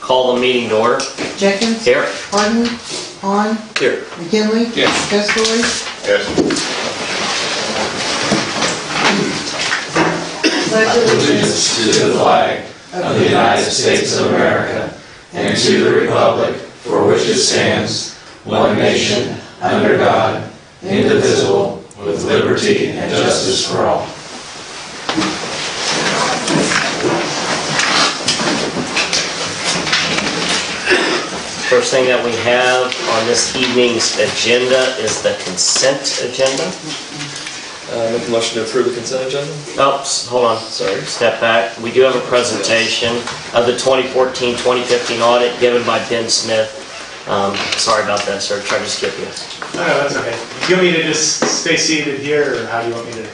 Call the meeting to order. Jenkins? Here. Harden? Hahn? Here. McKinley? Yes. Pescori? Yes. Pledge allegiance To the flag of the United States of America and to the republic for which it stands, one nation, under God, indivisible, with liberty and justice for all. First thing that we have on this evening's agenda is the consent agenda. Make a motion to approve the consent agenda? Oh, hold on. Sorry. Step back. We do have a presentation of the 2014-2015 audit given by Ben Smith. Sorry about that, sir. Tried to skip you. No, that's okay. Do you want me to just stay seated here, or how do you want me to?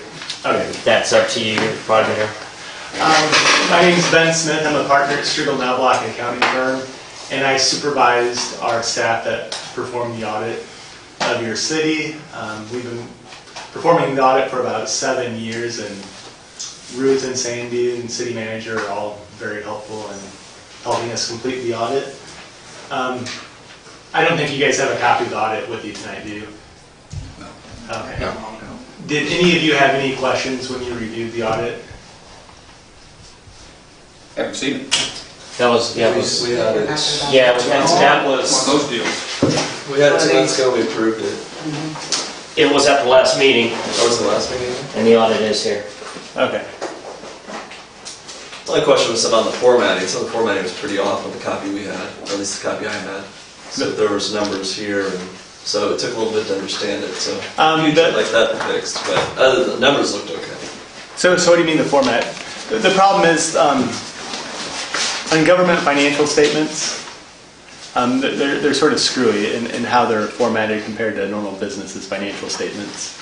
Okay. That's up to you. You're probably here. My name's Ben Smith. I'm a partner at Strigel Knobloch accounting firm, and I supervised our staff that performed the audit of your city. We've been performing the audit for about 7 years, and Ruth and Sandy and city manager are all very helpful in helping us complete the audit. I don't think you guys have a copy of the audit with you tonight, do you? No. Okay. No. Did any of you have any questions when you reviewed the audit? Haven't seen it. That was, yeah, We had it. yeah, that One of was, those deals. We had it 2 months ago, we approved it. it was at the last meeting, That was the last meeting? and the audit is here. Okay. The only question was on the formatting. Some of the formatting was pretty off with the copy we had, or at least the copy I had. So there was numbers here, and so it took a little bit to understand it, so that- like that fixed, but other than the numbers looked okay. So what do you mean the format? The problem is on government financial statements, they're sort of screwy in how they're formatted compared to normal businesses' financial statements.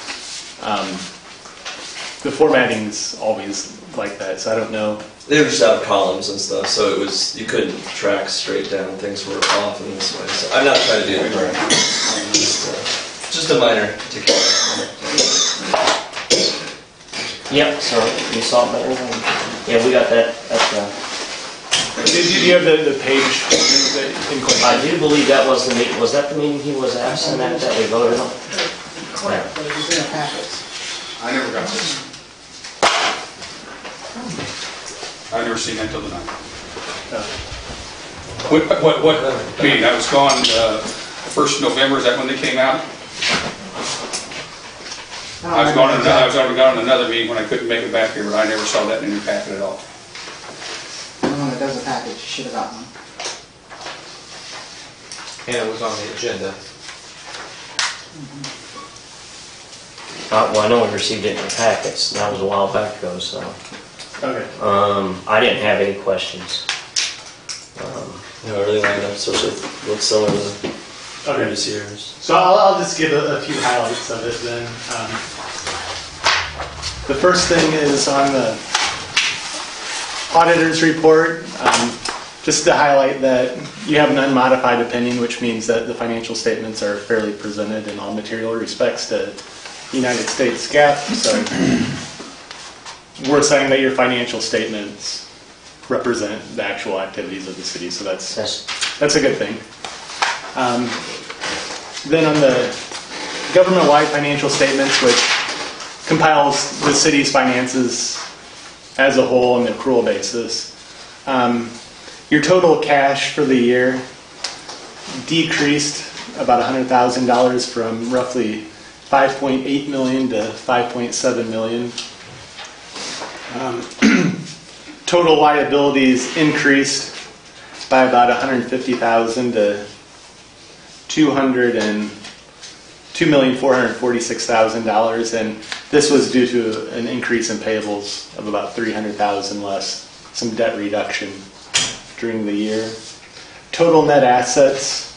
The formatting's always like that, so I don't know. They were just out of columns and stuff, so it was, you couldn't track straight down, things were off in this way. So I'm not trying to do it right. Just a minor particular. Yep, so you saw it better? Yeah, we got that at the... Did you have the page in question? I do believe that was the meeting. Was that the meeting he was absent at that we voted on? Correct, but it was in the packets. I never got this. I never seen that till tonight. What meeting? I was gone, first of November, is that when they came out? I was already gone on another meeting when I couldn't make it back here, but I never saw that in your packet at all. The one that does a package, you should have got one. And it was on the agenda. Well, I know we received it in the packets. That was a while back ago, so... Okay. I didn't have any questions. You know, everything lined up, especially looks similar to the previous years. So I'll just give a few highlights of it then. The first thing is on the auditor's report, just to highlight that you have an unmodified opinion, which means that the financial statements are fairly presented in all material respects to United States GAAP. So we're saying that your financial statements represent the actual activities of the city, so that's a good thing. Then on the government-wide financial statements, which compiles the city's finances as a whole on an accrual basis, your total cash for the year decreased about $100,000 from roughly $5.8 million to $5.7 million. Total liabilities increased by about $150,000 to $2,446,000, and this was due to an increase in payables of about $300,000 less, some debt reduction during the year. Total net assets,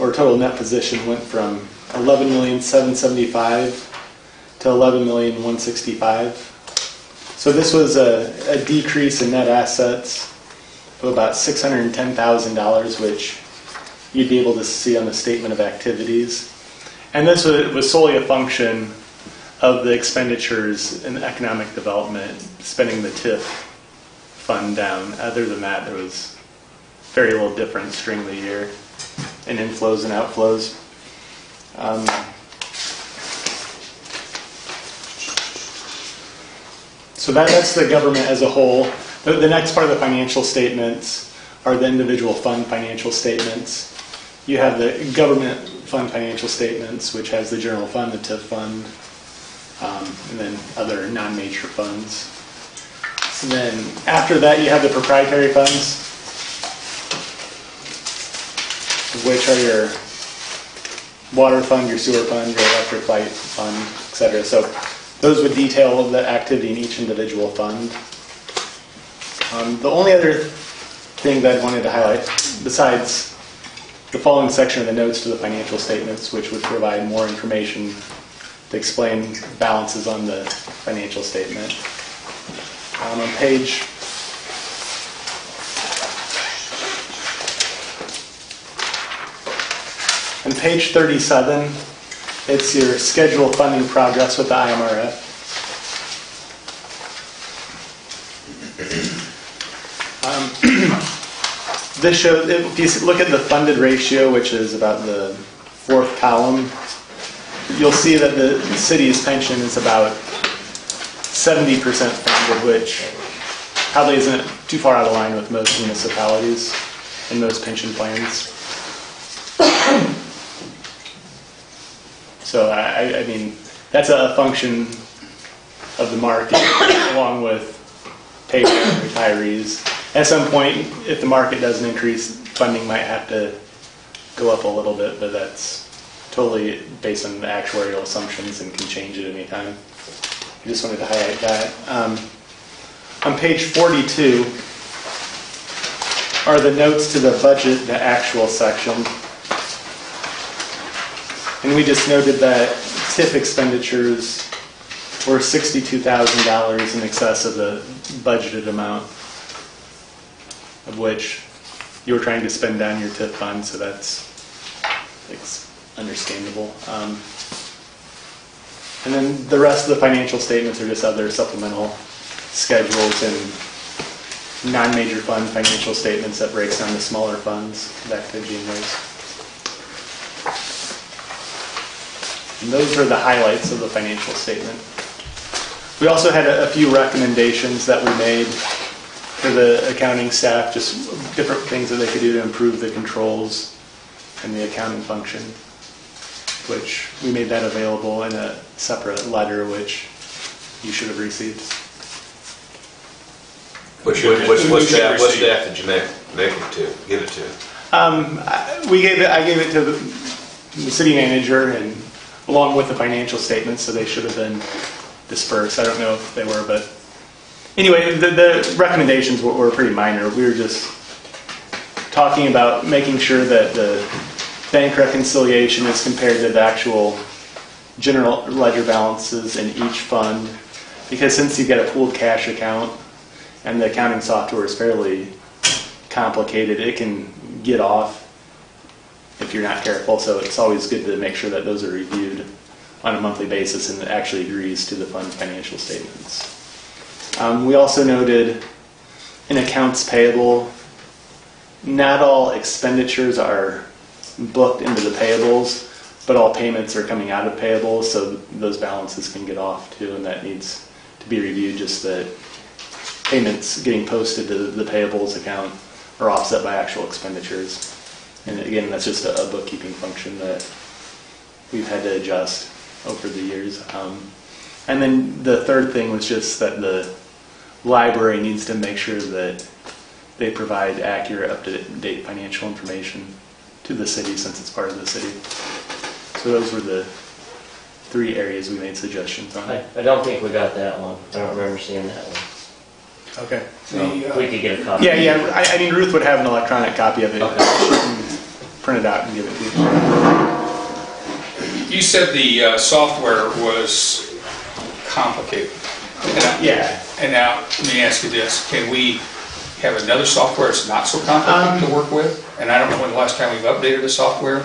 or total net position, went from $11,775,000 to $11,165,000. So this was a decrease in net assets of about $610,000, which you'd be able to see on the statement of activities. And this was solely a function of the expenditures in economic development, spending the TIF fund down. Other than that, there was very little difference during the year in inflows and outflows. So that's the government as a whole. The next part of the financial statements are the individual fund financial statements. You have the government fund financial statements, which has the general fund, the TIF fund, and then other non-major funds. And then after that, you have the proprietary funds, which are your water fund, your sewer fund, your electric light fund, etc. So those would detail the activity in each individual fund. The only other thing that I wanted to highlight, besides the following section of the notes to the financial statements, which would provide more information to explain balances on the financial statement. On page on page 37, it's your schedule of funding progress with the IMRF. This shows, if you look at the funded ratio, which is about the fourth column, you'll see that the city's pension is about 70% funded, which probably isn't too far out of line with most municipalities and most pension plans. So, I mean, that's a function of the market along with pay for retirees. At some point, if the market doesn't increase, funding might have to go up a little bit, but that's totally based on the actuarial assumptions and can change at any time. I just wanted to highlight that. On page 42 are the notes to the budget, the actual section. And we just noted that TIF expenditures were $62,000 in excess of the budgeted amount, of which you were trying to spend down your TIF fund, so that's understandable. And then the rest of the financial statements are just other supplemental schedules and non-major fund financial statements that breaks down the smaller funds, the activity in those. And those are the highlights of the financial statement. We also had a few recommendations that we made for the accounting staff, just different things that they could do to improve the controls and the accounting function, which we made that available in a separate letter, which you should have received. What staff did you give it to? I gave it to the city manager and along with the financial statements, so they should have been dispersed. I don't know if they were, but anyway, the recommendations were pretty minor. We were just talking about making sure that the bank reconciliation is compared to the actual general ledger balances in each fund, because since you get a pooled cash account and the accounting software is fairly complicated, it can get off if you're not careful. So it's always good to make sure that those are reviewed on a monthly basis and it actually agrees to the fund financial statements. We also noted in accounts payable, not all expenditures are booked into the payables, but all payments are coming out of payables, so those balances can get off too, and that needs to be reviewed, just that payments getting posted to the payables account are offset by actual expenditures. And again, that's just a bookkeeping function that we've had to adjust over the years. And then the third thing was just that the library needs to make sure that they provide accurate, up-to-date financial information to the city since it's part of the city. So those were the three areas we made suggestions on. I don't think we got that one. I don't remember seeing that one. Okay. So we could get a copy. Yeah. I mean, Ruth would have an electronic copy of it. Okay. She can print it out and give it to you. You said the software was complicated. Yeah. And now, let me ask you this, can we have another software that's not so complicated to work with? And I don't know when the last time we've updated the software.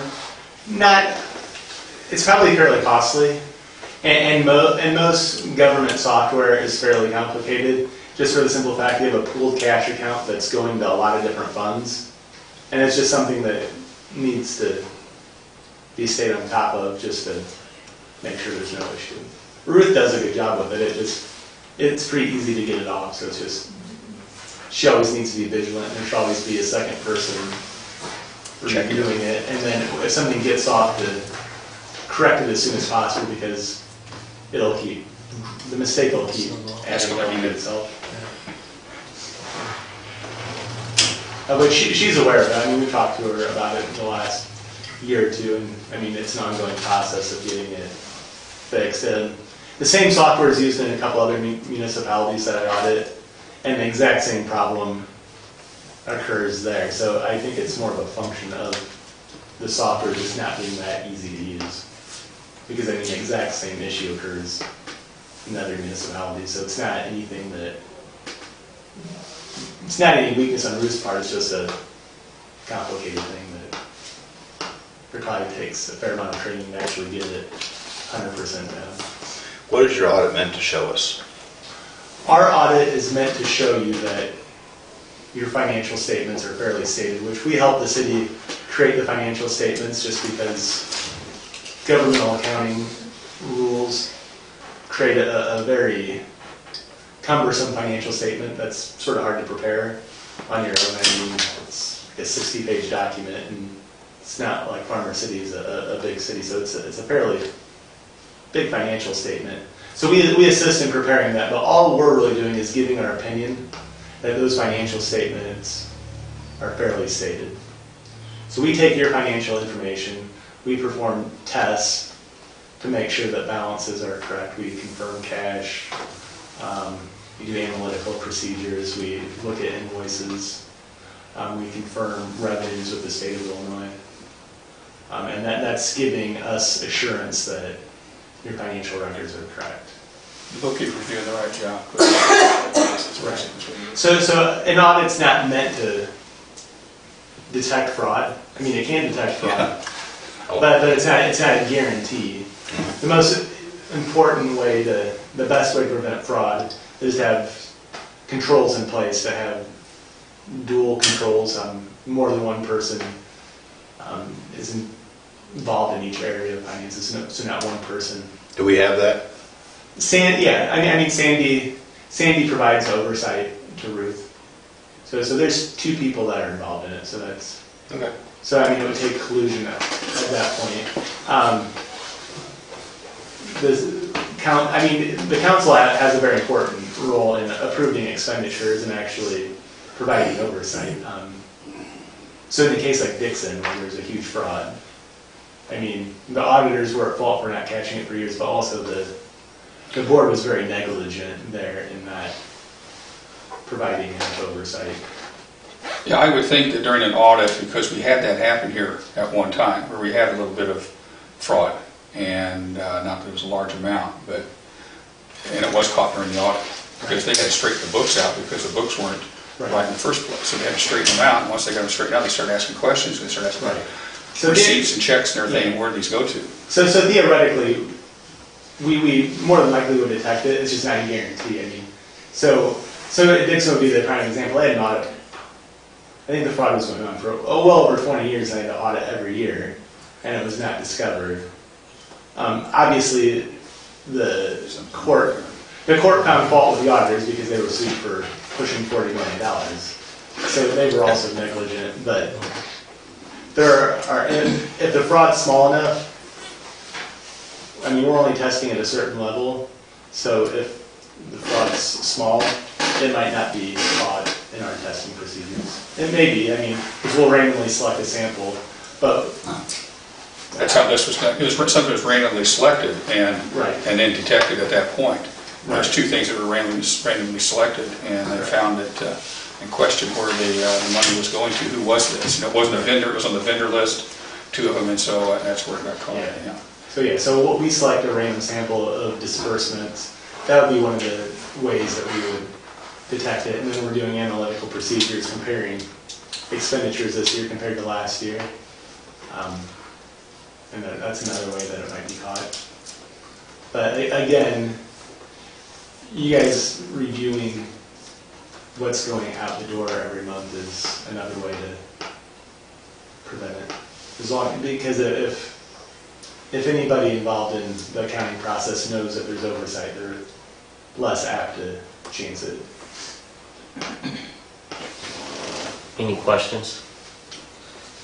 It's probably fairly costly, and most government software is fairly complicated, just for the simple fact you have a pooled cash account that's going to a lot of different funds. And it's just something that needs to be stayed on top of just to make sure there's no issue. Ruth does a good job with it. It's pretty easy to get it off, so it's just, she always needs to be vigilant, and there should always be a second person doing it. And then if something gets off, to correct it as soon as possible, because the mistake will keep escalating itself. But she's aware of it. I mean, we talked to her about it in the last year or two, and I mean, it's an ongoing process of getting it fixed. And the same software is used in a couple other municipalities that I audit, and the exact same problem occurs there. So I think it's more of a function of the software just not being that easy to use. Because I mean, the exact same issue occurs in other municipalities, so it's not anything that, it's not any weakness on Ruth's part, it's just a complicated thing that it probably takes a fair amount of training to actually get it 100% down. What is your audit meant to show us? Our audit is meant to show you that your financial statements are fairly stated, which we help the city create the financial statements just because governmental accounting rules create a very cumbersome financial statement that's sort of hard to prepare on your own. I mean, it's like a 60-page document, and it's not like Farmer City is a big city, so it's a fairly big financial statement. So we assist in preparing that, but all we're really doing is giving our opinion that those financial statements are fairly stated. So we take your financial information, we perform tests to make sure that balances are correct. We confirm cash, we do analytical procedures, we look at invoices, we confirm revenues with the state of Illinois. And that's giving us assurance that your financial records are correct. The bookkeeper's doing the right job. Right. So an audit's not meant to detect fraud. I mean, it can detect fraud, but it's not a guarantee. The most important way the best way to prevent fraud is to have controls in place, to have dual controls. More than one person is involved in each area of finances, so not one person. Do we have that? Sandy provides oversight to Ruth. So there's two people that are involved in it. So that's Okay. So I mean, it would take collusion at that point. The council has a very important role in approving expenditures and actually providing oversight. So in a case like Dixon, where there's a huge fraud, I mean, the auditors were at fault for not catching it for years, but also the board was very negligent there in not providing enough oversight. Yeah, I would think that during an audit, because we had that happen here at one time, where we had a little bit of fraud, and not that it was a large amount, and it was caught during the audit, because they had to straighten the books out because the books weren't right in the first place. So they had to straighten them out, and once they got them straightened out, they started asking questions, and they started asking receipts and checks and everything, and where did these go to? So theoretically, we more than likely would detect it. It's just not a guarantee. I mean, so Dixon would be the prime example. They had an audit. I think the fraud was going on for well over 20 years. I had to audit every year, and it was not discovered. Obviously, the court found fault with the auditors because they were sued for pushing $40 million. So they were also negligent. But if the fraud's small enough, I mean, we're only testing at a certain level. So if the fraud's small, it might not be fraud in our testing procedures. It may be, I mean, because we'll randomly select a sample, but... That's how this was done. It was something that was randomly selected and then detected at that point. There's two things that were randomly selected, and they found it and questioned where the money was going to. Who was this? And it wasn't a vendor. It was on the vendor list, two of them, and so that's where it got caught. So what we select a random sample of disbursements. That would be one of the ways that we would detect it. And then we're doing analytical procedures comparing expenditures this year compared to last year. And that's another way that it might be caught. But again, you guys reviewing what's going out the door every month is another way As long, because if anybody involved in the accounting process knows that there's oversight, they're less apt to change it. Any questions?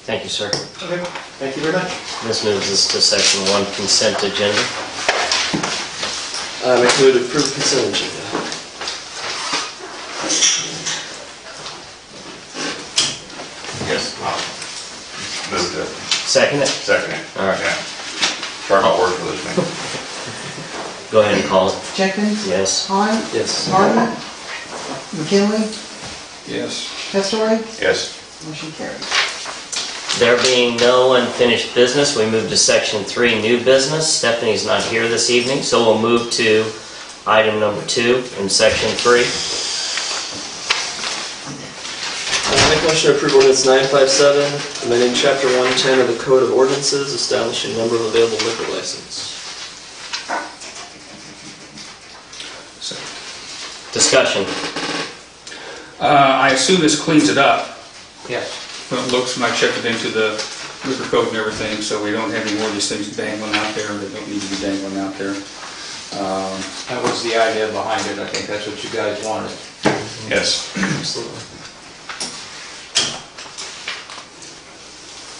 Thank you, sir. Okay, thank you very much. This moves us to section 1, consent agenda. I make move to approve consent agenda. Yes. Move to Second it? second it. All right. Yeah. Try not work for this thing. Go ahead and call it. Jenkins? Yes. Klein? Yes. Martin? McKinley? Yes. Testori? Yes. Motion carried. There being no unfinished business, we move to section 3, new business. Stephanie's not here this evening, so we'll move to item number 2 in section 3. Make motion to approve ordinance 957, amending chapter 110 of the Code of Ordinances, establishing number of available liquor license. Discussion. I assume this cleans it up. Yes. Well, it looks, when I checked it into the liquor code and everything, so we don't have any more of these things dangling out there that don't need to be dangling out there. That was the idea behind it. I think that's what you guys wanted. Yes. Absolutely.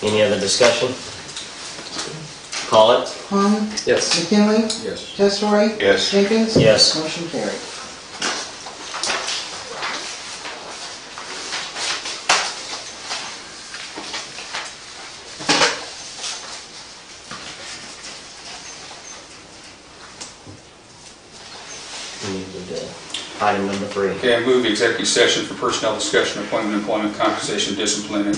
Any other discussion? Call it. Klein? Yes. McKinley? Yes. Testori? Yes. Jenkins? Yes. Motion carried. We need to do item number 3. Okay, I move executive session for personnel discussion, appointment, employment, compensation, discipline,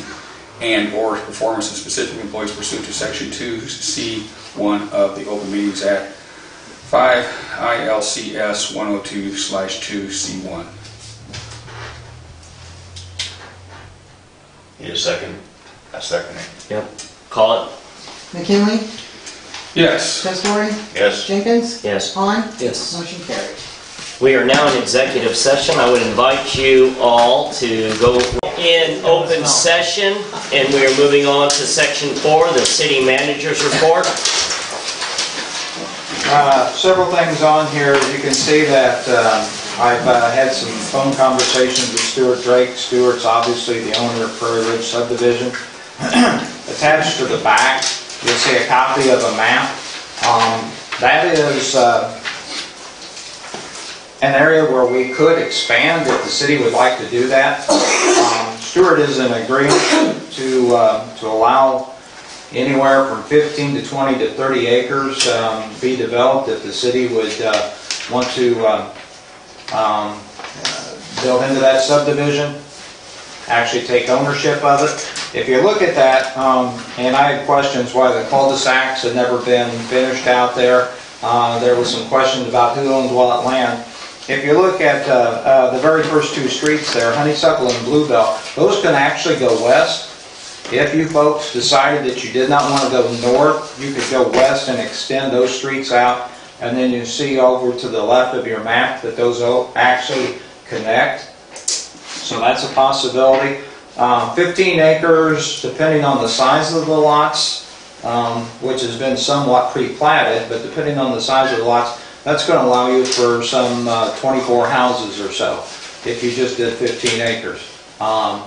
and/or performance of specific employees pursuant to Section 2C1 of the Open Meetings Act, 5 ILCS 102/2C1. Need a second? I second it. Yep. Call it. McKinley? Yes. Testori? Yes. Jenkins? Yes. Klein? Yes. Motion carried. We are now in executive session. I would invite you all to go in open session, and we are moving on to section 4, the city manager's report. Several things on here. You can see that I've had some phone conversations with Stuart Drake. Stuart's obviously the owner of Prairie Ridge subdivision. Attached to the back, you'll see a copy of a map. That is an area where we could expand if the city would like to do that. Stuart is in agreement to allow anywhere from 15 to 20 to 30 acres be developed if the city would want to build into that subdivision, actually take ownership of it. If you look at that, and I had questions why the cul-de-sacs had never been finished out there. There was some questions about who owns what land. If you look at the very first 2 streets there, Honeysuckle and Bluebell, those can actually go west. If you folks decided that you did not want to go north, you could go west and extend those streets out. And then you see over to the left of your map that those actually connect. So that's a possibility. 15 acres, depending on the size of the lots, which has been somewhat pre-platted, but depending on the size of the lots, that's going to allow you for some 24 houses or so, if you just did 15 acres.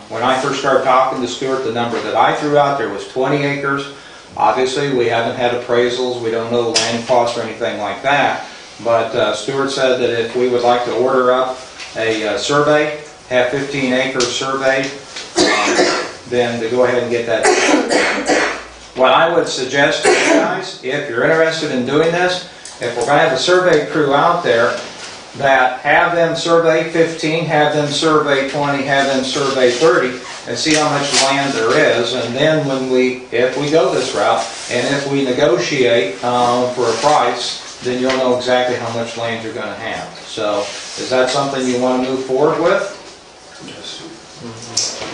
When I first started talking to Stuart, the number that I threw out there was 20 acres. Obviously, we haven't had appraisals, we don't know land costs or anything like that, but Stuart said that if we would like to order up a survey, have 15 acres surveyed, then to go ahead and get that. What I would suggest to you guys, if you're interested in doing this, if we're going to have a survey crew out there, that have them survey 15, have them survey 20, have them survey 30, and see how much land there is. And then if we go this route, and if we negotiate for a price, then you'll know exactly how much land you're going to have. So, is that something you want to move forward with? Yes.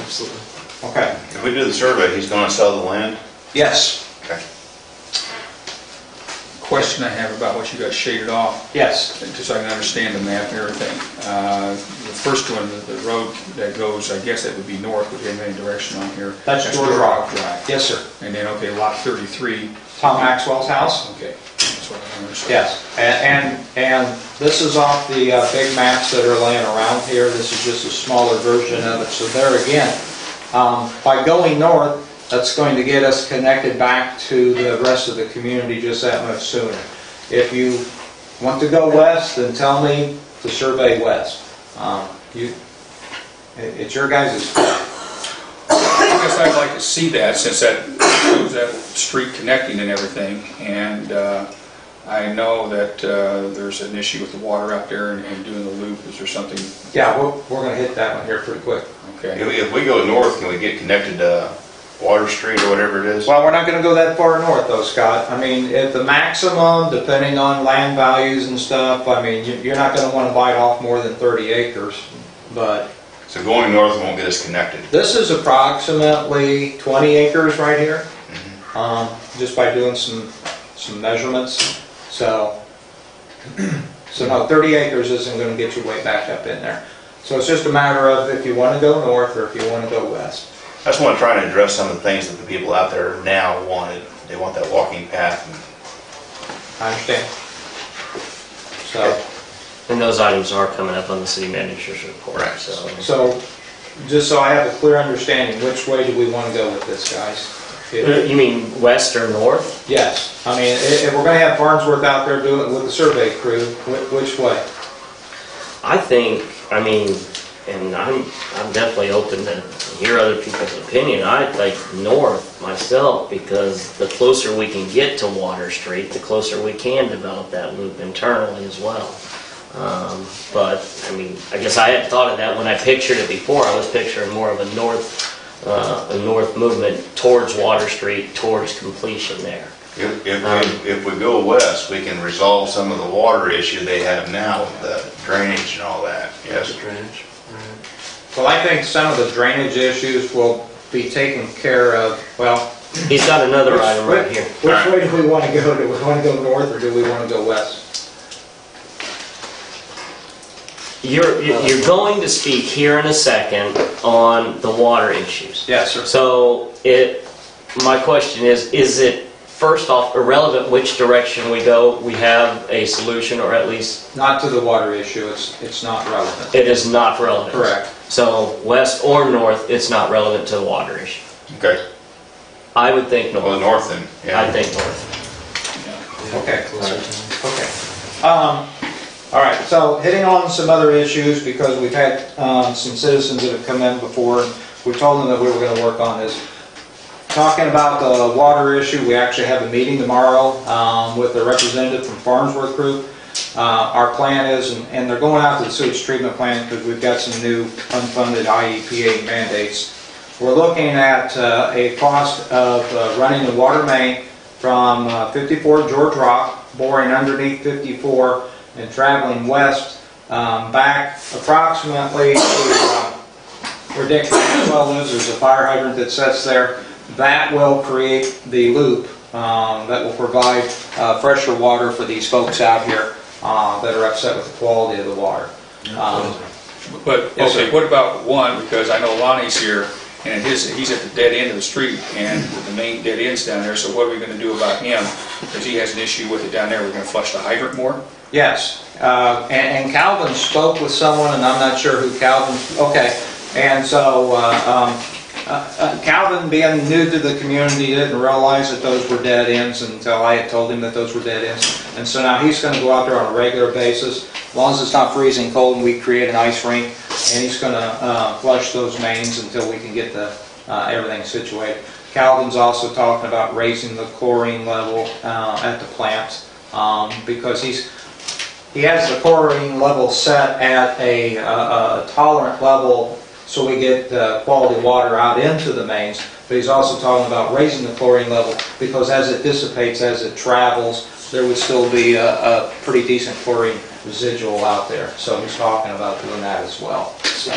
Absolutely. Okay. If we do the survey, he's going to sell the land? Yes. Okay. question I have about what you got shaded off, Yes, just so I can understand the map and everything. The first one, the road that goes, I guess that would be north, would have any direction on here. that's George Rock. Drive. Yes, sir. And then, okay, lot 33. Tom Maxwell's house? Okay, that's what I understand. Yes, and this is off the big maps that are laying around here. This is just a smaller version of it. So there again, by going north, that's going to get us connected back to the rest of the community just that much sooner. If you want to go west, then tell me to survey west. It's your guys' call. I guess I'd like to see that, since that shows that street connecting and everything, and I know that there's an issue with the water out there and doing the loop. Is there something? Yeah, we're going to hit that one here pretty quick. Okay. If we go north, can we get connected to Water Street or whatever it is? Well, we're not going to go that far north though, Scott. I mean, at the maximum, depending on land values and stuff, I mean, you're not going to want to bite off more than 30 acres. But So going north won't get us connected. this is approximately 20 acres right here, just by doing some measurements. So no, 30 acres isn't going to get you way back up in there. So it's just a matter of if you want to go north or if you want to go west. I just want to try and address some of the things that the people out there now wanted. They want that walking path. I understand. So. And those items are coming up on the city manager's report. Right. So, just so I have a clear understanding, which way do we want to go with this, guys? You mean west or north? Yes, I mean, if we're going to have Farnsworth out there doing it with the survey crew, which way? I think, I mean, and I'm definitely open to hear other people's opinion. I think north myself, because the closer we can get to Water Street, the closer we can develop that loop internally as well. But I mean, I guess I hadn't thought of that when I pictured it before. I was picturing more of a north movement towards Water Street, towards completion there. If we go west, we can resolve some of the water issue they have now with the drainage and all that. Yes. Drainage. Well, I think some of the drainage issues will be taken care of, well... He's got another item right here. Which way do we want to go? Do we want to go north or do we want to go west? You're going to speak here in a second on the water issues. Yes, sir. So my question is it first off irrelevant which direction we go, we have a solution, or at least... Not to the water issue, it's not relevant. It is not relevant. Correct. So west or north, it's not relevant to the water issue. Okay. I would think north. Well, north then. Yeah. I think north. Okay. Okay. All right, so hitting on some other issues, because we've had some citizens that have come in before, and we told them that we were going to work on this. Talking about the water issue, we actually have a meeting tomorrow with a representative from Farnsworth Group. Our plan is, and they're going out to the sewage treatment plant because we've got some new unfunded IEPA mandates. We're looking at a cost of running the water main from 54 George Rock, boring underneath 54, and traveling west back approximately to where Dick Maxwell lives. There's a fire hydrant that sits there. That will create the loop that will provide fresher water for these folks out here that are upset with the quality of the water. But, Yes, okay, sir. what about one, because I know Lonnie's here, and he's at the dead end of the street, and the main dead end's down there, so what are we going to do about him? Because he has an issue with it down there. We're going to flush the hydrant more? Yes, and Calvin spoke with someone, and I'm not sure who Calvin, okay, and so Calvin, being new to the community, didn't realize that those were dead ends until I had told him that those were dead ends, and so now he's going to go out there on a regular basis, as long as it's not freezing cold and we create an ice rink, and he's going to flush those mains until we can get the everything situated. Calvin's also talking about raising the chlorine level at the plant, because he has the chlorine level set at a tolerant level so we get quality water out into the mains, but he's also talking about raising the chlorine level because as it dissipates, as it travels, there would still be a pretty decent chlorine residual out there. So he's talking about doing that as well. So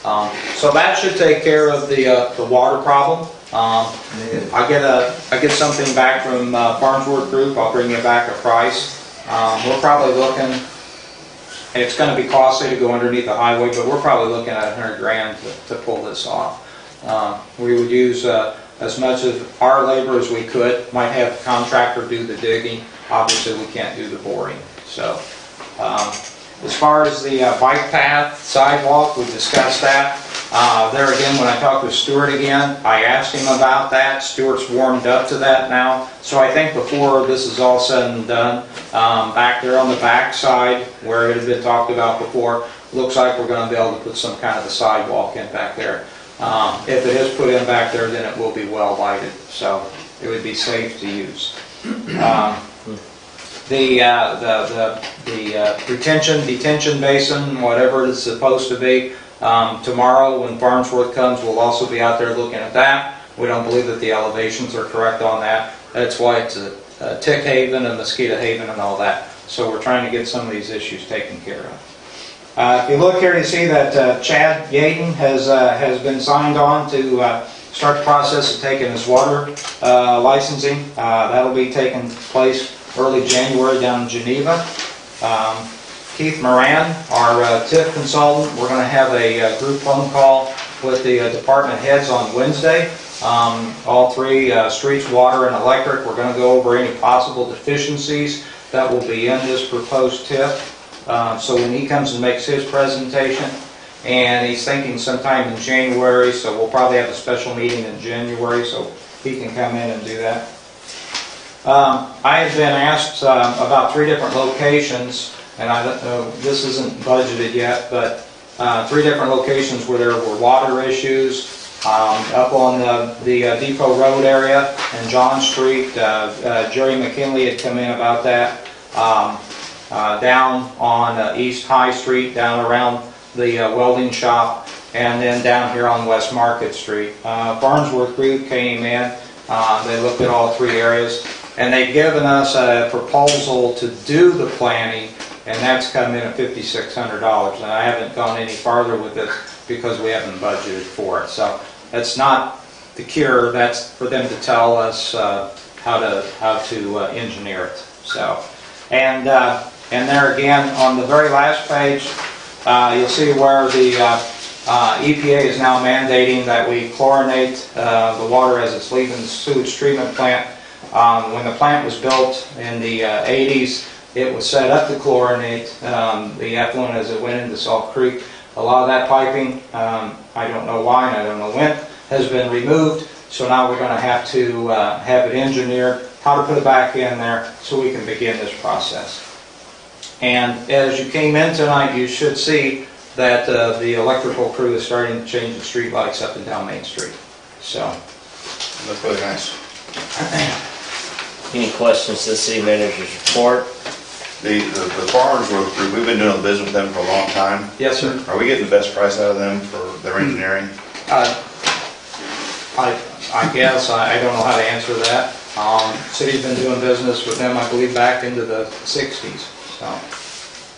So that should take care of the water problem. I get something back from Farnsworth Group, I'll bring you back a price. We're probably looking, and it's going to be costly to go underneath the highway, but we're probably looking at $100,000 to pull this off. We would use as much of our labor as we could. Might have the contractor do the digging. Obviously, we can't do the boring. So, as far as the bike path, sidewalk, we discussed that. There again, when I talked with Stuart again, I asked him about that. Stuart's warmed up to that now. So I think before this is all said and done, back there on the back side, where it had been talked about before, looks like we're going to be able to put some kind of a sidewalk in back there. If it is put in back there, then it will be well lighted, so it would be safe to use. The detention basin, whatever it's supposed to be, tomorrow when Farnsworth comes, we'll also be out there looking at that. We don't believe that the elevations are correct on that. That's why it's a tick haven, a mosquito haven, and all that. So we're trying to get some of these issues taken care of. If you look here, you see that Chad Yaden has been signed on to start the process of taking his water licensing. That'll be taking place early January down in Geneva. Keith Moran, our TIF consultant, we're going to have a group phone call with the department heads on Wednesday. All three, streets, water, and electric. We're going to go over any possible deficiencies that will be in this proposed TIF. So when he comes and makes his presentation, and he's thinking sometime in January, so we'll probably have a special meeting in January so he can come in and do that. I have been asked about 3 different locations, and this isn't budgeted yet, but 3 different locations where there were water issues. Up on the Depot Road area and John Street, Jerry McKinley had come in about that. Down on East High Street, down around the welding shop, and then down here on West Market Street. Farnsworth Group came in, they looked at all 3 areas, and they've given us a proposal to do the planning, and that's come in at $5,600. And I haven't gone any farther with this because we haven't budgeted for it. So that's not the cure, that's for them to tell us how to engineer it. So, and there again, on the very last page, you'll see where the EPA is now mandating that we chlorinate the water as it's leaving the sewage treatment plant. When the plant was built in the 80s, it was set up to chlorinate the effluent as it went into Salt Creek. A lot of that piping, I don't know why and I don't know when, has been removed. So now we're going to have it engineered, how to put it back in there so we can begin this process. And as you came in tonight, you should see that the electrical crew is starting to change the street lights up and down Main Street. So, That's really nice. Any questions to the city manager's report? The Farnsworth Group, we've been doing business with them for a long time. yes, sir. Are we getting the best price out of them for their engineering? I guess I don't know how to answer that. City's been doing business with them, I believe, back into the 60s. So,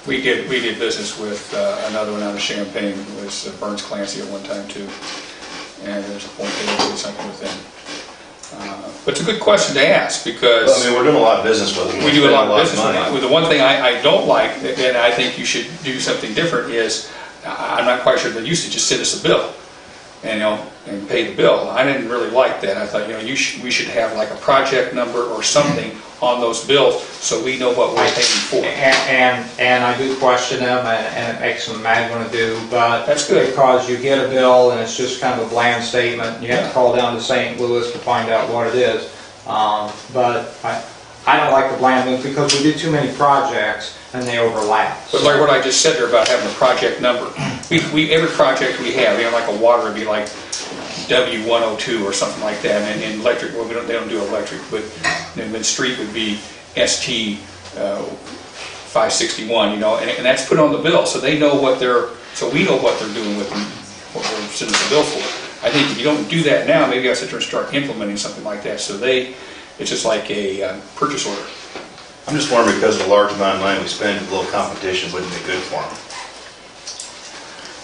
We did business with another one out of Champaign. It was Burns Clancy at one time too. And there's a point that we did something with them. But it's a good question to ask because Well, I mean, we're doing a lot of business with them. we do a lot of business money. with them. The one thing I don't like, and I think you should do something different, is I'm not quite sure they used to just send us a bill and pay the bill. I didn't really like that. I thought we should have like a project number or something on those bills so we know what we're paying for. and I do question them, and it makes them mad when I do, but That's good. because you get a bill and it's just kind of a bland statement, you have to call down to St. Louis to find out what it is. But I don't like the bland ones because we do too many projects and they overlap. But like what I just said there about having a project number, every project we have like a water would be like W102 or something like that, and in electric, well, they don't do electric, but then street would be ST 561, and that's put on the bill, so they know so we know what they're doing with them, what we're sending the bill for. I think if you don't do that now, maybe I sit there and start implementing something like that, so it's just like a purchase order. I'm just wondering, because of the large amount of money we spend, a little competition wouldn't be good for them.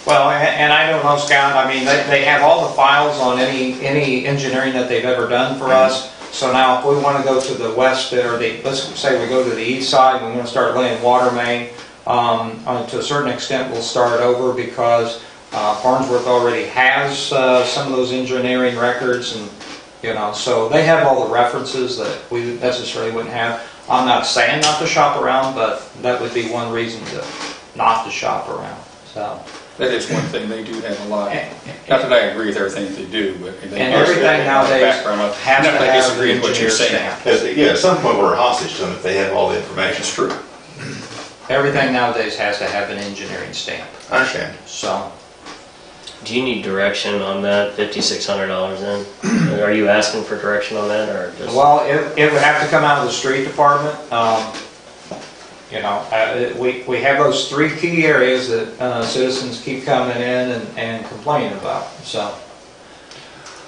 Well, and I don't know, Scott, I mean, they have all the files on any engineering that they've ever done for us. So now if we want to go to the west, or let's say we go to the east side, we want to start laying water main, to a certain extent we'll start over because Farnsworth already has some of those engineering records, and so they have all the references that we necessarily wouldn't have. I'm not saying not to shop around, but that would be one reason not to shop around. So. That is one thing, they do have a lot. Not that I agree with everything that they do, but they And everything nowadays background of, has not to that I have disagree an with what you're engineer saying. stamp. Yeah, at some point we're hostage to them if they have all the information. It's true. Everything nowadays has to have an engineering stamp. I understand. So, Do you need direction on that $5,600 then? Are you asking for direction on that, or just? well, it would have to come out of the street department. We have those 3 key areas that citizens keep coming in and complaining about. So,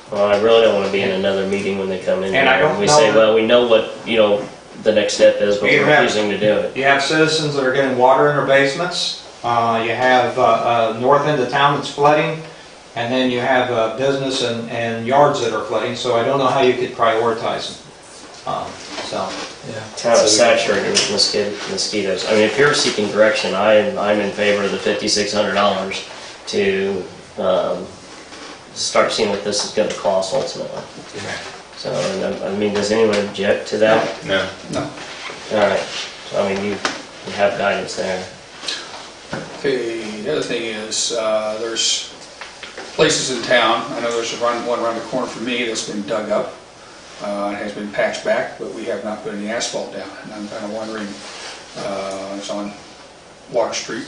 Well, I really don't want to be in another meeting when they come in. And here I don't and we know say, that- well, we know what, the next step is, but You we're have- refusing to do it. you have citizens that are getting water in their basements. You have north end of town that's flooding. And then you have business and yards that are flooding. So I don't know how you could prioritize them. Town is saturated with mosquitoes. I mean, if you're seeking direction, I'm in favor of the $5,600 to start seeing what this is going to cost ultimately. So, and I mean, does anyone object to that? No. All right. So, I mean, you have guidance there. Okay, the other thing is, there's places in town, I know there's one around the corner from me that's been dug up. It has been patched back, but we have not put any asphalt down. And I'm kind of wondering, it's on Water Street,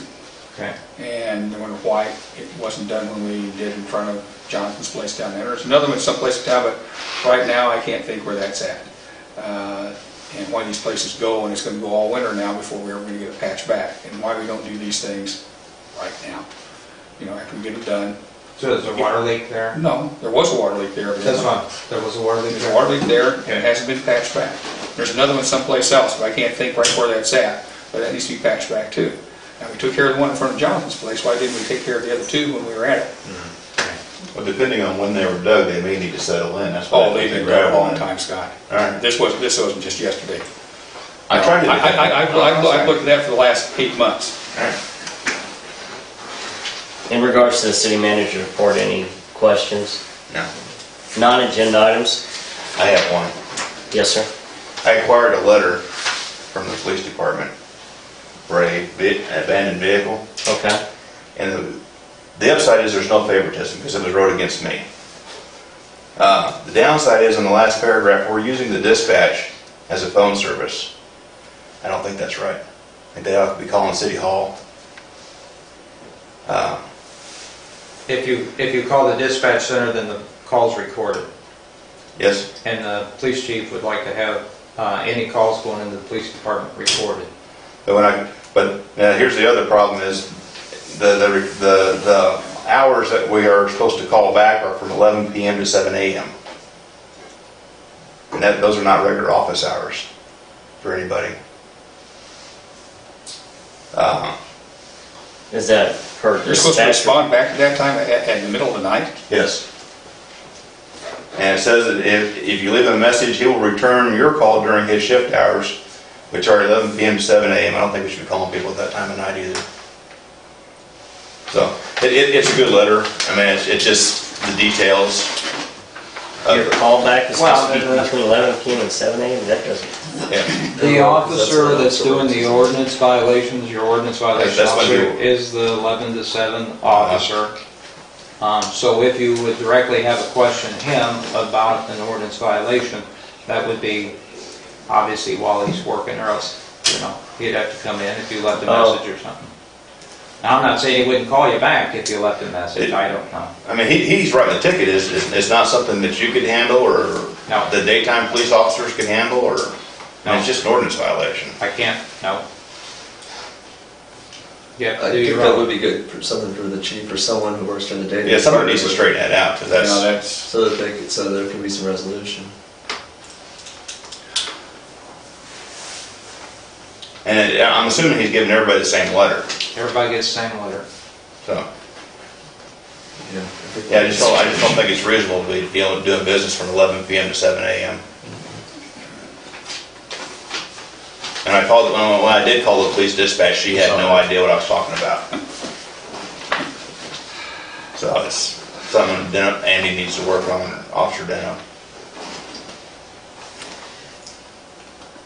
Okay. and I wonder why it wasn't done when we did in front of Jonathan's place down there. There's another one someplace in town, but right now I can't think where that's at. And why these places go, and it's going to go all winter now before we're ever going to get it patched back, and why we don't do these things right now. After we get it done. So there's a water leak there? No, there was a water leak there. but That's fine. There was a water leak There's there? a water leak there, and it hasn't been patched back. There's another one someplace else, but I can't think right where that's at, but that needs to be patched back too. Now, we took care of the one in front of Jonathan's place, why didn't we take care of the other 2 when we were at it? Well, depending on when they were dug, they may need to settle in. That's why Oh, they've been there a long time, Scott. All right. This wasn't just yesterday. I tried to. I've looked at that for the last 8 months. All right. In regards to the city manager report, any questions? No. Non-agenda items? I have one. Yes, sir. I acquired a letter from the police department for an abandoned vehicle, Okay. and the upside is there's no favoritism because it was wrote against me. The downside is in the last paragraph, we're using the dispatch as a phone service. I don't think that's right. I think they ought to be calling City Hall. If you call the dispatch center, then the call's recorded. Yes? And the police chief would like to have any calls going into the police department recorded. But here's the other problem is the hours that we are supposed to call back are from 11 p.m. to 7 a.m. And those are not regular office hours for anybody. Is that per You're supposed to dispatch? respond back at that time in the middle of the night? Yes. And it says that if you leave a message, he will return your call during his shift hours, which are 11 p.m. to 7 a.m. I don't think we should be calling people at that time of night either. So, it's a good letter. I mean, it's just the details of Your it. callback is Well, supposed to be between 11 p.m. and 7 a.m.? That doesn't... Yeah. The officer that's doing the ordinance violations, your ordinance violation That's what officer you- is the 11 to 7 officer. So if you would directly have a question him about an ordinance violation, that would be obviously while he's working, or else, he'd have to come in if you left a Oh. message or something. Now, I'm not saying he wouldn't call you back if you left a message, I don't know. I mean, he's writing the ticket. It's not something that you could handle or No. the daytime police officers could handle, or No. it's just an ordinance violation. I can't, no. You have I to do think your that would own. be good for something for the chief or someone who works during the day. Yeah, somebody needs to straighten that out, because that's, So that so there can be some resolution. and I'm assuming he's giving everybody the same letter, Everybody gets the same letter. so. Yeah, I just don't think it's reasonable to be doing business from 11 p.m. to 7 a.m. And I called, when I did call the police dispatch, she had no idea what I was talking about. So it's something Andy needs to work on, Officer Deno.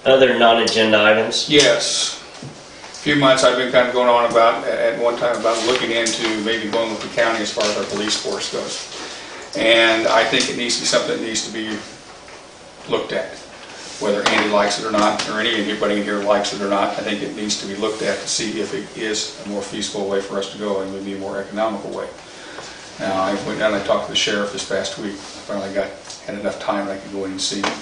Other non-agenda items? Yes. A few months I've been kind of going on about, at one time, about looking into maybe going with the county as far as our police force goes. And I think it needs to be something that needs to be looked at. Whether Andy likes it or not, or anybody in here likes it or not, I think it needs to be looked at to see if it is a more feasible way for us to go and maybe a more economical way. Now, I went down and I talked to the sheriff this past week. I finally had enough time that I could go in and see him.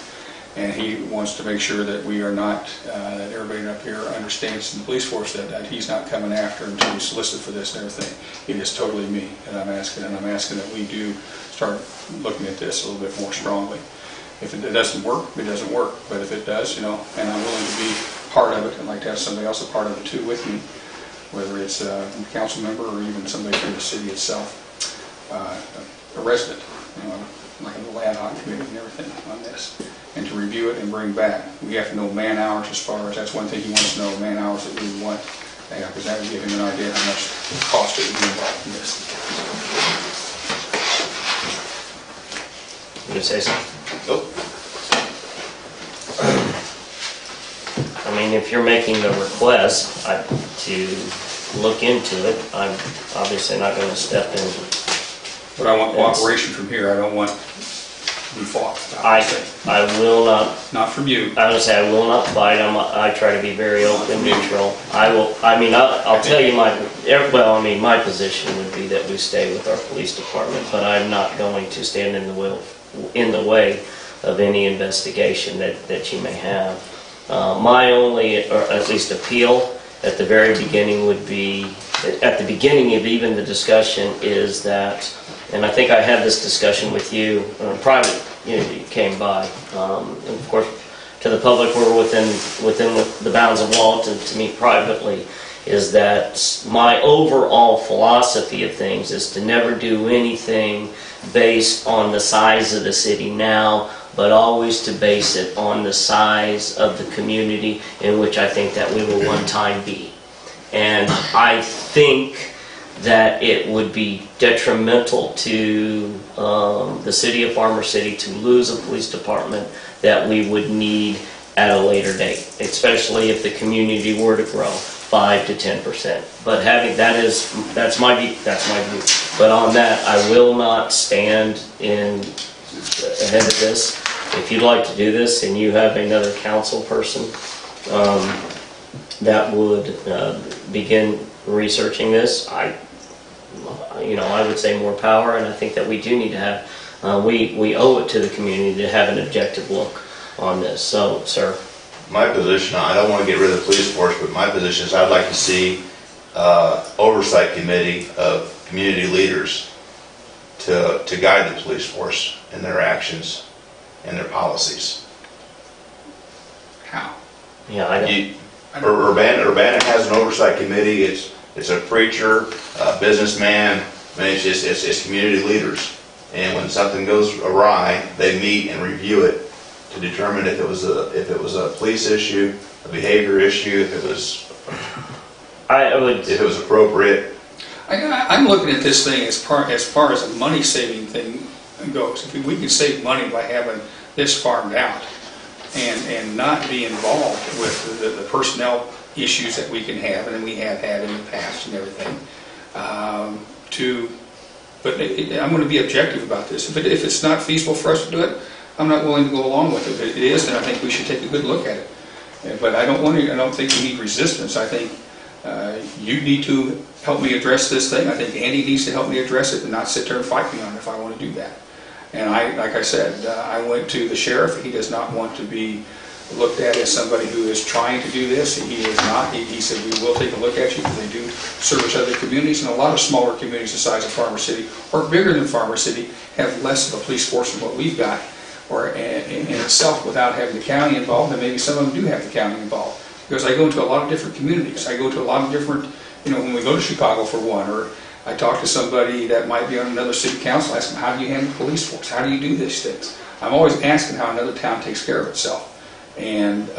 And he wants to make sure that we are not, that everybody up here understands in the police force that he's not coming after him to solicit for this and everything. It is totally me, and I'm asking that we do start looking at this a little bit more strongly. If it doesn't work, it doesn't work. But if it does, and I'm willing to be part of it, I'd like to have somebody else a part of it too with me, whether it's a council member or even somebody from the city itself, a resident, like a little ad hoc committee and everything on this, and to review it and bring back. We have to know man hours as far as, that's one thing he wants to know, man hours that we want, because that would give him an idea how much cost it would be involved in this. You gonna say something? Nope. I mean, if you're making the request to look into it, I'm obviously not going to step in. But I want cooperation from here. I don't want to be fought. I will not. Not from you. I would say I will not fight. I try to be very open, neutral. I'll tell you my position would be that we stay with our police department, but I'm not going to stand in the way of any investigation that you may have. My only, or at least appeal at the very beginning would be, at the beginning of even the discussion is that, and I think I had this discussion with you, private, you came by, and of course to the public we're within the bounds of law to meet privately, is that my overall philosophy of things is to never do anything based on the size of the city now, but always to base it on the size of the community in which I think that we will one time be. And I think that it would be detrimental to the city of Farmer City to lose a police department that we would need at a later date, especially if the community were to grow 5 to 10%. But that's my view. But on that, I will not stand ahead of this. If you'd like to do this and you have another council person that would begin researching this, I would say more power, and I think that we do need to have, we owe it to the community to have an objective look on this. So, sir. My position, I don't want to get rid of the police force, but my position is I'd like to see oversight committee of community leaders to guide the police force in their actions and their policies. How? Yeah, I don't. Urbana has an oversight committee. It's a preacher, a businessman. I mean, it's community leaders. And when something goes awry, they meet and review it to determine if it was a police issue, a behavior issue, if it was appropriate. I'm looking at this thing as far as a money saving thing goes. If we could save money by having this farmed out and not be involved with the personnel issues that we can have and we have had in the past and everything. But I'm going to be objective about this. If it's not feasible for us to do it, I'm not willing to go along with it. If it is, then I think we should take a good look at it. But I don't think we need resistance. I think you need to help me address this thing. I think Andy needs to help me address it and not sit there and fight me on it if I want to do that. And like I said, I went to the sheriff. He does not want to be looked at as somebody who is trying to do this. He is not. He said, we will take a look at you because they do service other communities. And a lot of smaller communities the size of Farmer City or bigger than Farmer City have less of a police force than what we've got, or in itself, without having the county involved. And maybe some of them do have the county involved. Because I go into a lot of different communities. I go to a lot of different, when we go to Chicago for one, or I talked to somebody that might be on another city council, ask them, how do you handle the police force? How do you do these things? I'm always asking how another town takes care of itself. And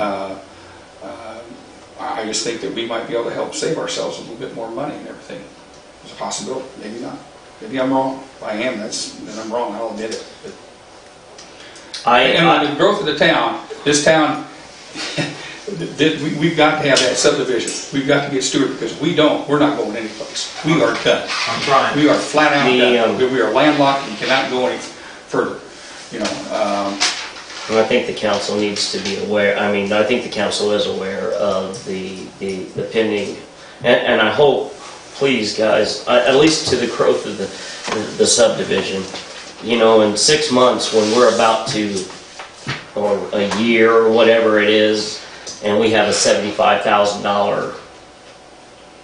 I just think that we might be able to help save ourselves a little bit more money and everything. There's a possibility, maybe not. Maybe I'm wrong. If I am, then I'm wrong, I'll admit it. But and the growth of the town, this town, we've got to have that subdivision. We've got to get Stewart, because we're not going anyplace. We are done. I'm trying. We are flat out done. We are landlocked and cannot go any further. You know. And I think the council needs to be aware, I mean, I think the council is aware of the pending, and I hope, please guys, at least to the growth of the subdivision, you know, in 6 months when we're about to, or a year or whatever it is, and we have a $75,000,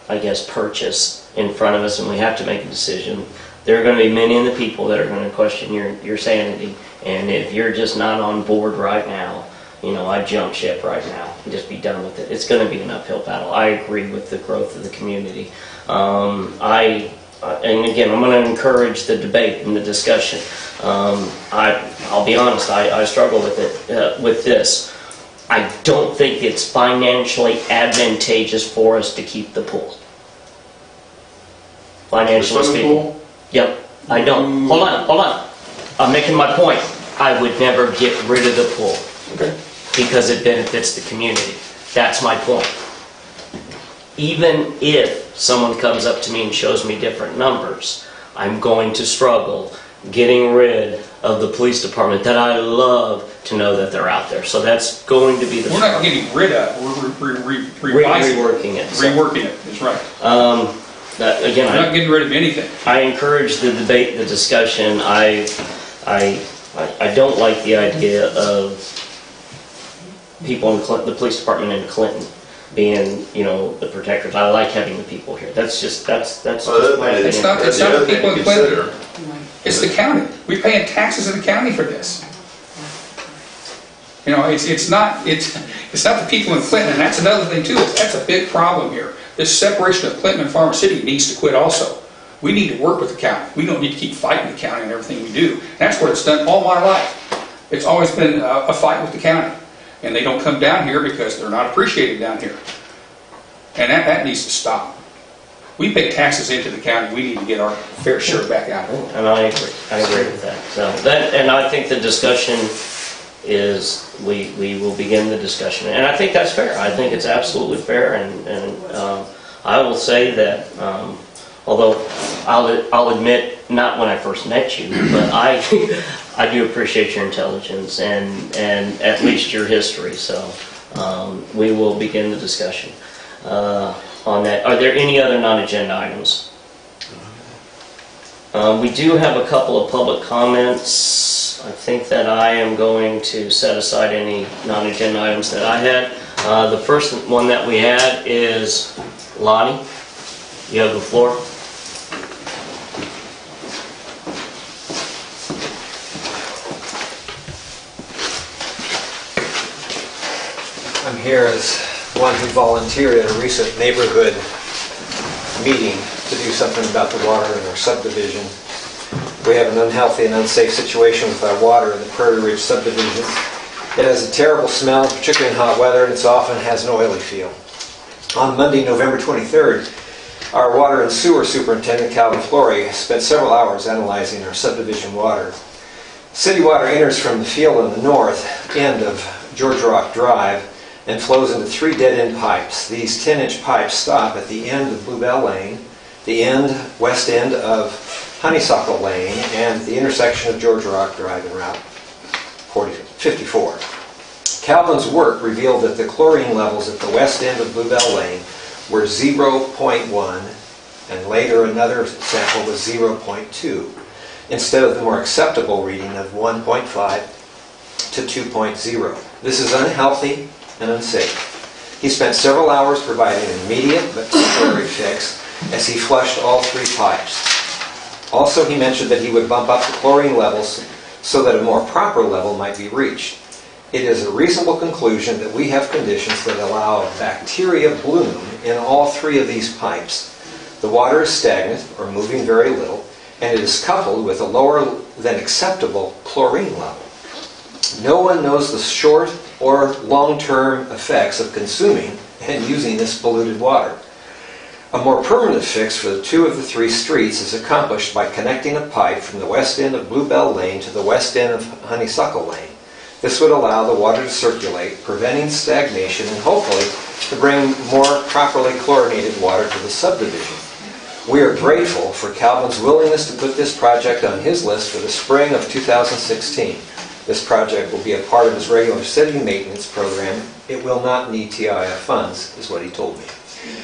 I guess, purchase in front of us and we have to make a decision, there are going to be many of the people that are going to question your sanity. And if you're just not on board right now, you know, I'd jump ship right now and just be done with it. It's going to be an uphill battle. I agree with the growth of the community. And again, I'm going to encourage the debate and the discussion. I'll be honest, I struggle with it, with this. I don't think it's financially advantageous for us to keep the pool. Financially speaking. Yep, I don't. Hold on. I'm making my point. I would never get rid of the pool. Okay. Because it benefits the community. That's my point. Even if someone comes up to me and shows me different numbers, I'm going to struggle getting rid of the police department that I love to know that they're out there. So that's going to be the We're not getting rid of, we're revising. reworking it. So. Reworking it, that's right. Again, We're not getting rid of anything. I encourage the debate, the discussion. I don't like the idea of people in Clinton, the police department in Clinton being, you know, the protectors. I like having the people here. That's just my opinion. It's not the people in Clinton. It's the county. We're paying taxes in the county for this. You know, it's not the people in Clinton, and that's another thing too. That's a big problem here. This separation of Clinton and Farmer City needs to quit also. We need to work with the county. We don't need to keep fighting the county and everything we do. That's what it's done all my life. It's always been a fight with the county. And they don't come down here because they're not appreciated down here. And that needs to stop. We pay taxes into the county. We need to get our fair share back out of it. And I agree with that. So and I think the discussion is we will begin the discussion, and I think that's fair. I think it's absolutely fair, and I will say that although I'll admit, not when I first met you, but I do appreciate your intelligence and at least your history. So we will begin the discussion on that. Are there any other non-agenda items? We do have a couple of public comments. I think that I am going to set aside any non-agenda items that I had. The first one that we had is Lonnie. You have the floor. I'm here as one who volunteered at a recent neighborhood meeting to do something about the water in our subdivision. We have an unhealthy and unsafe situation with our water in the Prairie Ridge subdivision. It has a terrible smell, particularly in hot weather, and it often has an oily feel. On Monday, November 23rd, our water and sewer superintendent, Calvin Flory, spent several hours analyzing our subdivision water. City water enters from the field on the north end of George Rock Drive and flows into 3 dead-end pipes. These 10-inch pipes stop at the end of Bluebell Lane, the west end of Honeysuckle Lane, and the intersection of George Rock Drive and Route 54. Calvin's work revealed that the chlorine levels at the west end of Bluebell Lane were 0.1, and later another sample was 0.2, instead of the more acceptable reading of 1.5 to 2.0. This is unhealthy and unsafe. He spent several hours providing an immediate but temporary fix as he flushed all 3 pipes. Also, he mentioned that he would bump up the chlorine levels so that a more proper level might be reached. It is a reasonable conclusion that we have conditions that allow bacteria bloom in all 3 of these pipes. The water is stagnant or moving very little, and it is coupled with a lower than acceptable chlorine level. No one knows the short or long-term effects of consuming and using this polluted water. A more permanent fix for 2 of the 3 streets is accomplished by connecting a pipe from the west end of Bluebell Lane to the west end of Honeysuckle Lane. This would allow the water to circulate, preventing stagnation and hopefully to bring more properly chlorinated water to the subdivision. We are grateful for Calvin's willingness to put this project on his list for the spring of 2016. This project will be a part of his regular city maintenance program. It will not need TIF funds, is what he told me.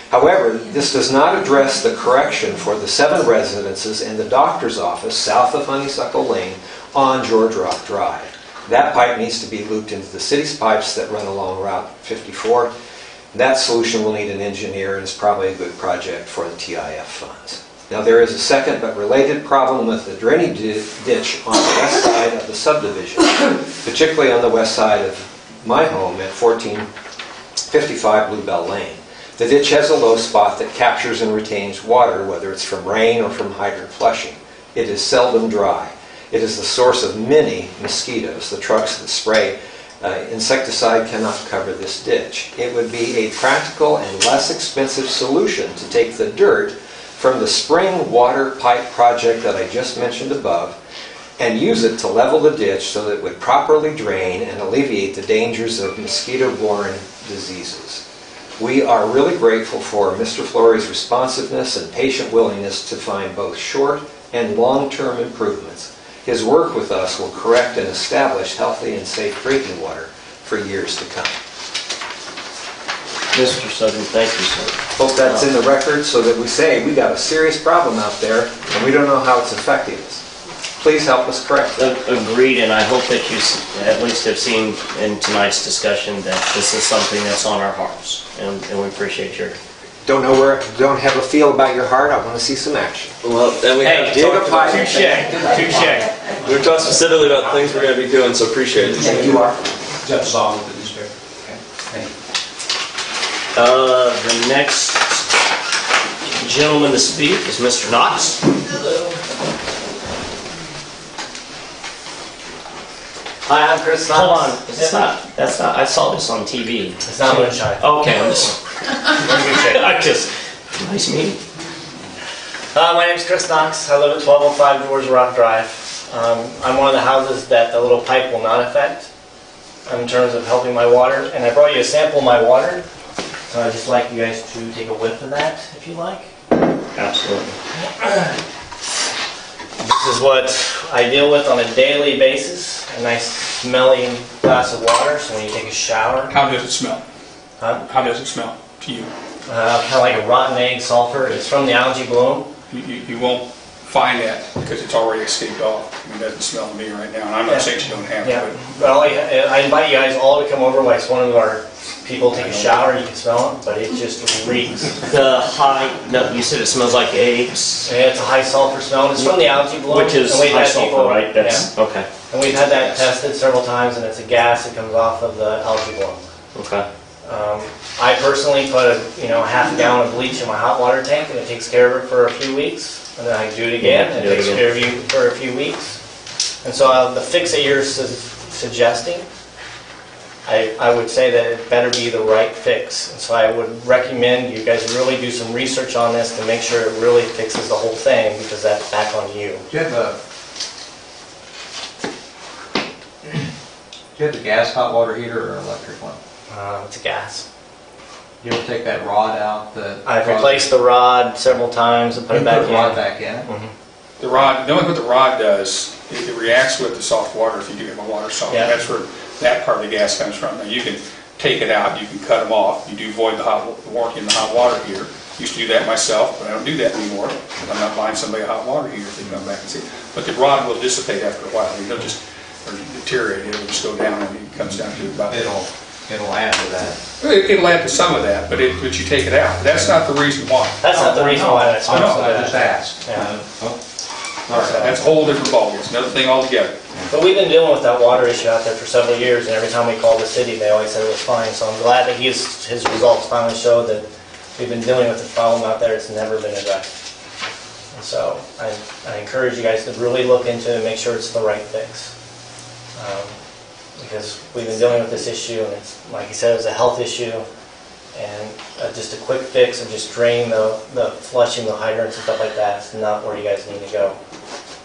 However, this does not address the correction for the 7 residences in the doctor's office south of Honeysuckle Lane on George Rock Drive. That pipe needs to be looped into the city's pipes that run along Route 54. That solution will need an engineer and is probably a good project for the TIF funds. Now there is a second but related problem with the drainage ditch on the west side of the subdivision, particularly on the west side of my home at 1455 Bluebell Lane. The ditch has a low spot that captures and retains water, whether it's from rain or from hydrant flushing. It is seldom dry. It is the source of many mosquitoes. The trucks that spray insecticide cannot cover this ditch. It would be a practical and less expensive solution to take the dirt from the spring water pipe project that I just mentioned above and use it to level the ditch so that it would properly drain and alleviate the dangers of mosquito-borne diseases. We are really grateful for Mr. Flory's responsiveness and patient willingness to find both short and long-term improvements. His work with us will correct and establish healthy and safe drinking water for years to come. Mr. Sutton, thank you, sir. Hope that's in the record so that we say we got a serious problem out there and we don't know how it's affecting us. Please help us correct it. Agreed, and I hope that you at least have seen in tonight's discussion that this is something that's on our hearts, and we appreciate your... Don't have a feel about your heart. I want to see some action. Well, and we have dig a talked pipe. about, Touche. we've talked specifically about things we're going to be doing, so appreciate it. Yeah, you are. Jeff Saul with the newspaper. Okay. Thank you. The next gentleman to speak is Mr. Knox. Hi, I'm Chris Hold Knox. on, that's not, I saw this on TV. It's not moonshine. Okay, I just, nice meeting. My name's Chris Knox. I live at 1205 George Rock Drive. I'm one of the houses that the little pipe will not affect in terms of helping my water. And I brought you a sample of my water. So I'd just like you guys to take a whiff of that, if you like. Absolutely. This is what I deal with on a daily basis. A nice smelly glass of water, so when you take a shower. How does it smell? Huh? How does it smell to you? Kind of like a rotten egg sulfur. It's from the algae bloom. You won't find that because it's already escaped off. I mean, it doesn't smell to me right now, and I'm not saying you don't have Yeah. it, but Well, I invite you guys all to come over. Like one of our people take a shower. You can smell it, but it just reeks. The high, no, you said it smells like eggs, And it's a high sulfur smell. It's from the algae bloom. which is and we've high had sulfur, people- right? That's, okay, Yeah. And we've had that tested several times, and it's a gas that comes off of the algae bloom. okay. I personally put a half a gallon of bleach in my hot water tank, and it takes care of it for a few weeks. And then I do it again, and it takes care of you for a few weeks. And so the fix that you're suggesting, I would say that it better be the right fix. And so I would recommend you guys really do some research on this to make sure it really fixes the whole thing, because that's back on you. Do you have a gas hot water heater or electric one? It's a gas. You ever take that rod out? I've replaced the rod several times and put it back the rod in. back in? the rod, knowing what the rod does, it reacts with the soft water if you do have a water softener. Yeah. That's where that part of the gas comes from. Now, you can take it out, you can cut them off, you do void the warranty in the hot water heater. Used to do that myself, but I don't do that anymore. I'm not buying somebody a hot water heater if they come back and see. But the rod will dissipate after a while. It'll just deteriorate. It'll just go down and it comes down to about. It'll add to that. It'll add to some of that, but you take it out. That's not the reason why. That's not the reason why that's I know, so I bad. just asked. Yeah. All right. That's a whole different ballgame. It's another thing altogether. But we've been dealing with that water issue out there for several years, and every time we called the city, they always said it was fine. So I'm glad that his results finally showed that we've been dealing with the problem out there, it's never been addressed. And so I encourage you guys to really look into it and make sure it's the right fix. Because we've been dealing with this issue, and it's, like you said, it's a health issue, and just a quick fix of just draining the flushing the hydrants and stuff like that is not where you guys need to go.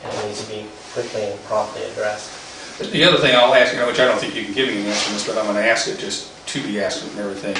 And it needs to be quickly and promptly addressed. The other thing I'll ask, which I don't think you can give me an answer to this, but I'm going to ask it just to be asked and everything,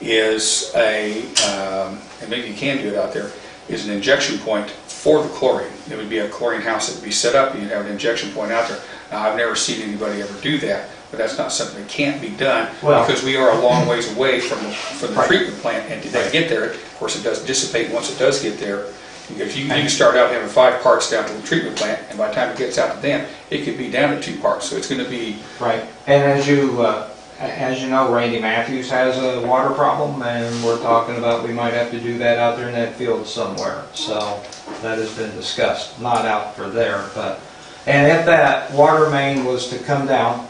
is and maybe you can do it out there, is an injection point for the chlorine. It would be a chlorine house that would be set up, and you'd have an injection point out there. Now, I've never seen anybody ever do that, but that's not something that can't be done, because we are a long ways away from the treatment plant, and to get there, of course, it does dissipate once it does get there. Because you can start out having 5 parts down to the treatment plant, and by the time it gets out to them, it could be down to 2 parts. So it's going to be Right. And as you know, Randy Matthews has a water problem, and we're talking about we might have to do that out there in that field somewhere. So that has been discussed, not out for there, but. And if that water main was to come down,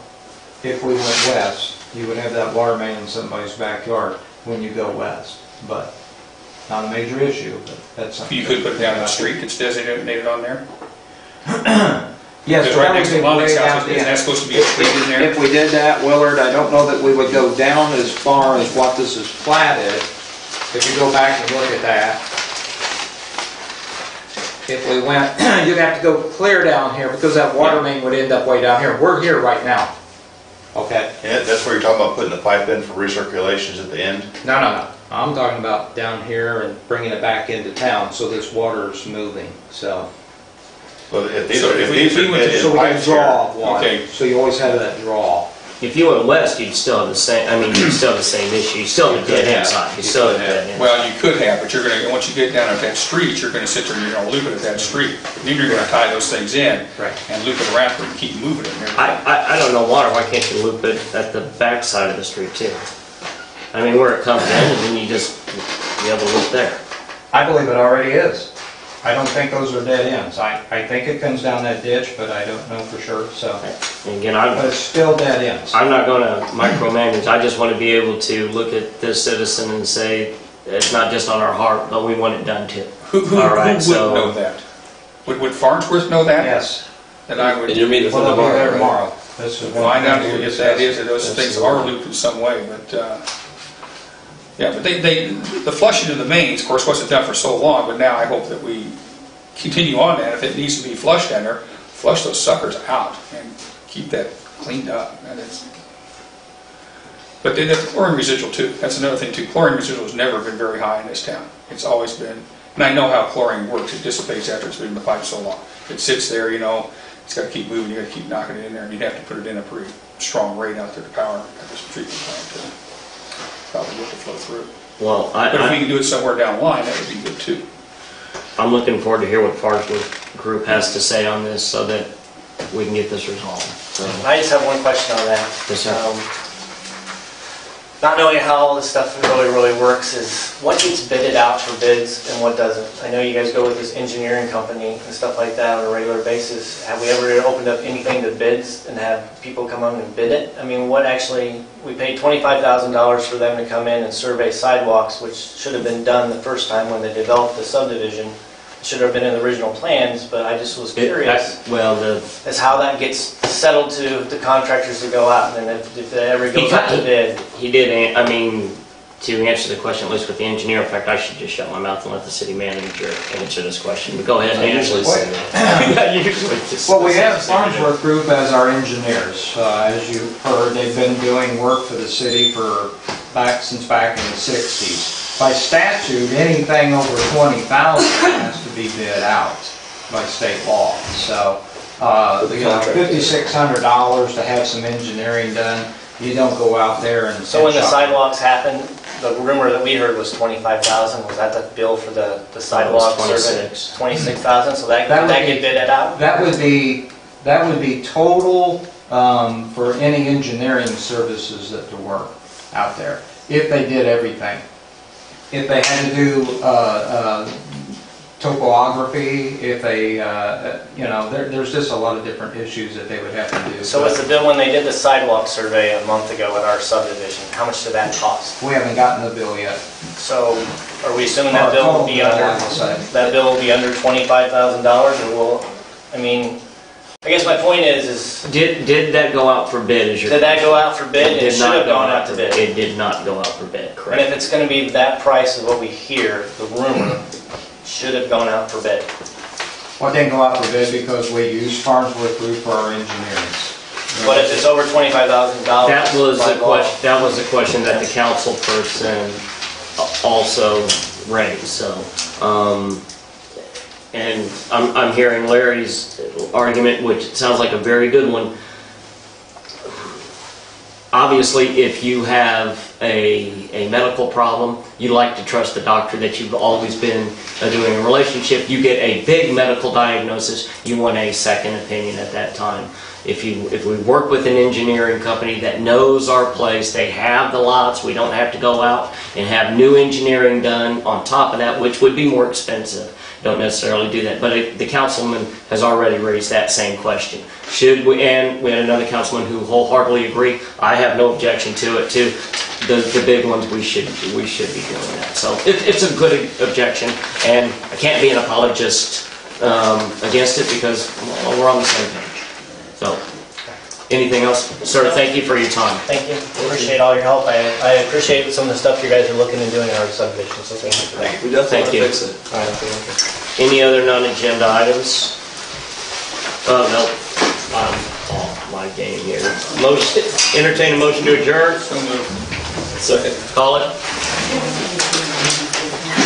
if we went west, you would have that water main in somebody's backyard when you go west. But not a major issue, but that's something. you could put it down in the street that's designated on there. Yes, Because right next to Lonnie's house, isn't that supposed to be a street in there? If we did that, Willard, I don't know that we would go down as far as what this is platted. If you go back and look at that. If we went, you'd have to go clear down here because that water main would end up way down here. We're here right now. Okay? Yeah, that's where you're talking about putting the pipe in for recirculations at the end? No. I'm talking about down here and bringing it back into town so this water is moving, so. Well, if these So are, if if we- these if we are went to- dead So end we can pipes here, draw one. Okay. So you always have that draw. If you went west, you'd still have the same, I mean, you'd still have the same issue. You still have a dead end side. You still have a dead end. Well, you could have, but you're going to, once you get down at that street, you're going to sit there and you're going to loop it at that street. Then you're going to tie those things in Right. and loop it around and keep moving it and everything. I don't know water, why can't you loop it at the back side of the street too? I mean, where it comes in, and then you just be able to loop there. I believe it already is. I don't think those are dead ends. I think it comes down that ditch, but I don't know for sure, so. And again, But it's still dead ends. I'm not gonna micromanage, I just wanna be able to look at this citizen and say, it's not just on our heart, but we want it done too. Who All right, would so- know that? Would Farnsworth know that? Yes. Then I would And you're meeting with Well, them they'll be there tomorrow, right? tomorrow. This is one find out thing we're if that is, discussing. that those things are looped in some way, but, yeah, but the flushing of the mains, of course, wasn't done for so long, but now I hope that we continue on that. If it needs to be flushed down there, flush those suckers out and keep that cleaned up. And but then the chlorine residual too, that's another thing too. Chlorine residual has never been very high in this town. It's always been, and I know how chlorine works. It dissipates after it's been in the pipe so long. It sits there, it's got to keep moving, you got to keep knocking it in there, and you'd have to put it in a pretty strong rate out there to power this treatment plant to probably get the flow through. Well, But if we can do it somewhere down the line, that would be good too. I'm looking forward to hear what Farnsworth Group has to say on this so that we can get this resolved. So, I just have one question on that. Yes, sir. Not knowing how all this stuff really works is what gets bidded out for bids and what doesn't. I know you guys go with this engineering company and stuff like that on a regular basis. Have we ever opened up anything to bids and have people come on and bid it? I mean, we paid $25,000 for them to come in and survey sidewalks, which should have been done the first time when they developed the subdivision. It should have been in the original plans, but I just was curious as how that gets settled to the contractors to go out, and if it ever goes out to bid. he did, I mean, to answer the question, at least with the engineer, in fact, I should just shut my mouth and let the city manager answer this question, but go ahead. I usually say that. Well, we have Farnsworth Group as our engineers. As you heard, they've been doing work for the city since back in the 60s. By statute, anything over 20,000 has to be bid out by state law. So, $5,600 to have some engineering done. You don't go out there and. So when the sidewalks happened, the rumor that we heard was 25,000. Was that the bill for the sidewalk survey? 26,000. So that That would get be- bid out? That would be total for any engineering services that to work out there, if they did everything. If they had to do topography, if they, there's just a lot of different issues that they would have to do. So what's the bill when they did the sidewalk survey a month ago at our subdivision? How much did that cost? We haven't gotten the bill yet. So are we assuming that bill will be under, I will say. that bill will be under $25,000 or will, I mean, I guess my point is Did that go out for bid? Is your did that go out for bid? It did should not have go gone out to bid. It did not go out for bid, And if correct? it's gonna be that price of what we hear, the rumor, should have gone out for bid. Well, it didn't go out for bid because we used Farnsworth Group for our engineering. But if it's over $25,000. That was by the law- question, that was the question that the council person also raised, so. And I'm hearing Larry's argument, which sounds like a very good one. Obviously, if you have a medical problem, you like to trust the doctor that you've always been doing a relationship. You get a big medical diagnosis, you want a second opinion at that time. If we work with an engineering company that knows our place, they have the lots, we don't have to go out and have new engineering done on top of that, which would be more expensive. Don't necessarily do that, but the councilman has already raised that same question. Should we, and we had another councilman who wholeheartedly agreed, I have no objection to it too. The big ones, we should be doing that. So it's a good objection, and I can't be an apologist against it because well, we're on the same page. So, anything else? Sir, thank you for your time. Thank you. Appreciate all your help. I appreciate some of the stuff you guys are looking and doing in our subdivision, so thank you for that. We definitely Thank want to you. fix it. All right. Any other non-agenda items? Oh, no. I'm off my game here. Motion, entertain a motion to adjourn. Second. Call it.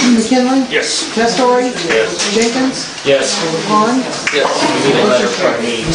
McKinley? Yes. Testori? Yes. Jenkins? Yes. Vaughn? Yes. We need a letter from me.